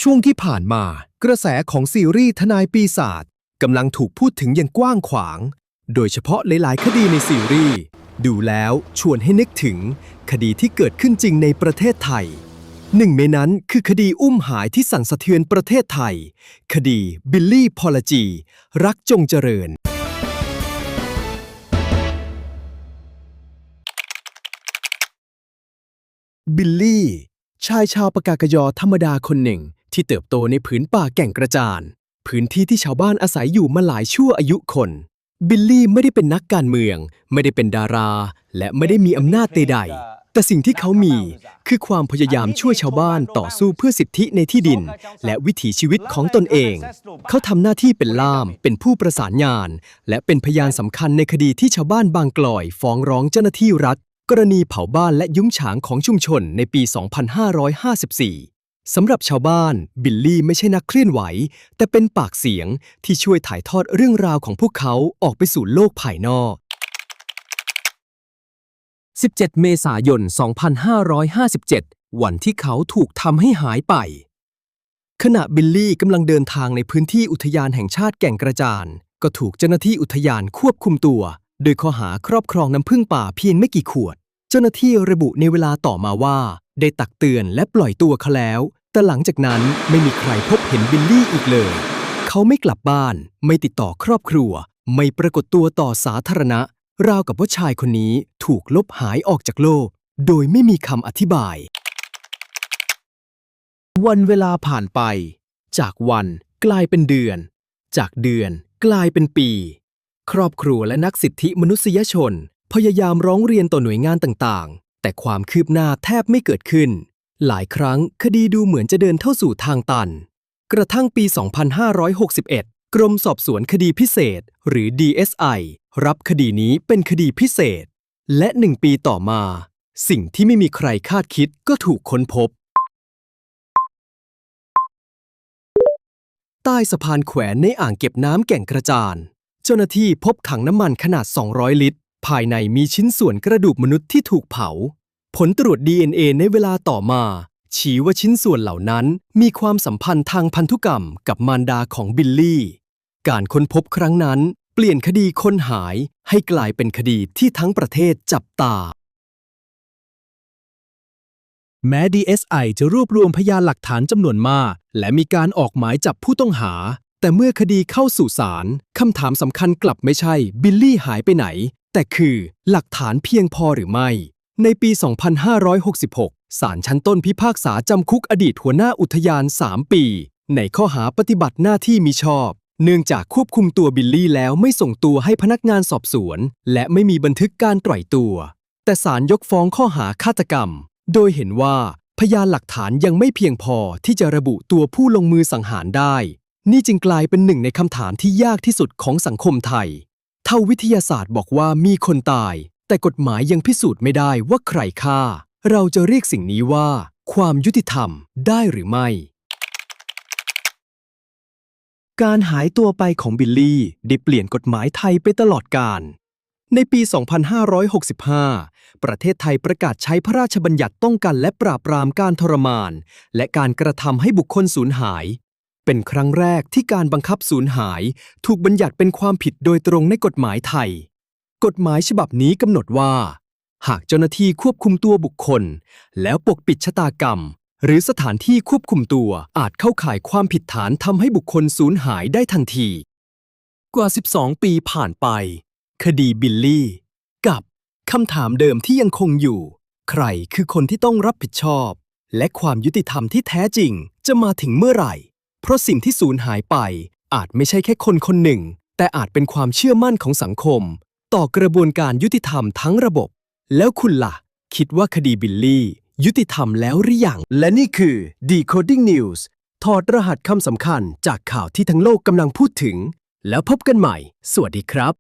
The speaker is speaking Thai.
ช่วงที่ผ่านมากระแสของซีรีส์ทนายปีศาจกำลังถูกพูดถึงอย่างกว้างขวางโดยเฉพาะหลายๆคดีในซีรีส์ดูแล้วชวนให้นึกถึงคดีที่เกิดขึ้นจริงในประเทศไทยหนึ่งในนั้นคือคดีอุ้มหายที่สั่นสะเทือนประเทศไทยคดีบิลลี่พอลจีรักจงเจริญบิลลี่ชายชาวปากากยอธรรมดาคนหนึ่งที่เติบโตในผืนป่าแก่งกระจานพื้นที่ที่ชาวบ้านอาศัยอยู่มาหลายชั่วอายุคนบิลลี่ไม่ได้เป็นนักการเมืองไม่ได้เป็นดาราและไม่ได้มีอำนาจใดๆแต่สิ่งที่เขามีคือความพยายามช่วยชาวบ้านต่อสู้เพื่อสิทธิในที่ดินและวิถีชีวิตของตนเองเขาทำหน้าที่เป็นล่ามเป็นผู้ประสานงานและเป็นพยานสำคัญในคดีที่ชาวบ้านบางกลอยฟ้องร้องเจ้าหน้าที่รัฐกรณีเผาบ้านและยุ้งฉางของชุมชนในปี 2554 สำหรับชาวบ้านบิลลี่ไม่ใช่นักเคลื่อนไหวแต่เป็นปากเสียงที่ช่วยถ่ายทอดเรื่องราวของพวกเขาออกไปสู่โลกภายนอก 17 เมษายน 2557 วันที่เขาถูกทำให้หายไปขณะบิลลี่กำลังเดินทางในพื้นที่อุทยานแห่งชาติแก่งกระจานก็ถูกเจ้าหน้าที่อุทยานควบคุมตัวโดยข้อหาครอบครองน้ำผึ้งป่าเพียงไม่กี่ขวดเจ้าหน้าที่ระบุในเวลาต่อมาว่าได้ตักเตือนและปล่อยตัวเขาแล้วแต่หลังจากนั้นไม่มีใครพบเห็นบิลลี่อีกเลยเขาไม่กลับบ้านไม่ติดต่อครอบครัวไม่ปรากฏตัวต่อสาธารณะราวกับว่าชายคนนี้ถูกลบหายออกจากโลกโดยไม่มีคำอธิบายวันเวลาผ่านไปจากวันกลายเป็นเดือนจากเดือนกลายเป็นปีครอบครัวและนักสิทธิมนุษยชนพยายามร้องเรียนต่อหน่วยงานต่างๆแต่ความคืบหน้าแทบไม่เกิดขึ้นหลายครั้งคดีดูเหมือนจะเดินเข้าสู่ทางตันกระทั่งปี 2561 กรมสอบสวนคดีพิเศษหรือ DSI รับคดีนี้เป็นคดีพิเศษและ1 ปีต่อมาสิ่งที่ไม่มีใครคาดคิดก็ถูกค้นพบใต้สะพานแขวนในอ่างเก็บน้ำแก่งกระจานเจ้าหน้าที่พบถังน้ำมันขนาด 200 ลิตรภายในมีชิ้นส่วนกระดูกมนุษย์ที่ถูกเผาผลตรวจ DNA ในเวลาต่อมาชี้ว่าชิ้นส่วนเหล่านั้นมีความสัมพันธ์ทางพันธุกรรมกับมารดาของบิลลี่การค้นพบครั้งนั้นเปลี่ยนคดีคนหายให้กลายเป็นคดีที่ทั้งประเทศจับตาแม้ DSI จะรวบรวมพยานหลักฐานจำนวนมากและมีการออกหมายจับผู้ต้องหาแต่เมื่อคดีเข้าสู่ศาลคำถามสำคัญกลับไม่ใช่บิลลี่หายไปไหนแต่คือหลักฐานเพียงพอหรือไม่ในปี 2566 ศาลชั้นต้นพิพากษาจำคุกอดีตหัวหน้าอุทยาน 3 ปีในข้อหาปฏิบัติหน้าที่มิชอบเนื่องจากควบคุมตัวบิลลี่แล้วไม่ส่งตัวให้พนักงานสอบสวนและไม่มีบันทึกการปล่อยตัวแต่ศาลยกฟ้องข้อหาฆาตกรรมโดยเห็นว่าพยานหลักฐานยังไม่เพียงพอที่จะระบุตัวผู้ลงมือสังหารได้นี่จึงกลายเป็นหนึ่งในคำถามที่ยากที่สุดของสังคมไทยเท่าวิทยาศาสตร์บอกว่ามีคนตายแต่กฎหมายยังพิสูจน์ไม่ได้ว่าใครฆ่าเราจะเรียกสิ่งนี้ว่าความยุติธรรมได้หรือไม่การหายตัวไปของบิลลี่ได้เปลี่ยนกฎหมายไทยไปตลอดกาลในปี 2565 ประเทศไทยประกาศใช้พระราชบัญญัติป้องกันและปราบปรามการทรมานและการกระทำให้บุคคลสูญหายเป็นครั้งแรกที่การบังคับสูญหายถูกบัญญัติเป็นความผิดโดยตรงในกฎหมายไทยกฎหมายฉบับนี้กำหนดว่าหากเจ้าหน้าที่ควบคุมตัวบุคคลแล้วปกปิดชะตากรรมหรือสถานที่ควบคุมตัวอาจเข้าข่ายความผิดฐานทำให้บุคคลสูญหายได้ทันทีกว่า 12 ปีผ่านไปคดีบิลลี่กับคำถามเดิมที่ยังคงอยู่ใครคือคนที่ต้องรับผิดชอบและความยุติธรรมที่แท้จริงจะมาถึงเมื่อไหร่เพราะสิ่งที่สูญหายไปอาจไม่ใช่แค่คนคนหนึ่งแต่อาจเป็นความเชื่อมั่นของสังคมต่อกระบวนการยุติธรรมทั้งระบบแล้วคุณล่ะคิดว่าคดีบิลลี่ยุติธรรมแล้วหรือยังและนี่คือ Decoding News ถอดรหัสคำสำคัญจากข่าวที่ทั้งโลกกำลังพูดถึงแล้วพบกันใหม่สวัสดีครับ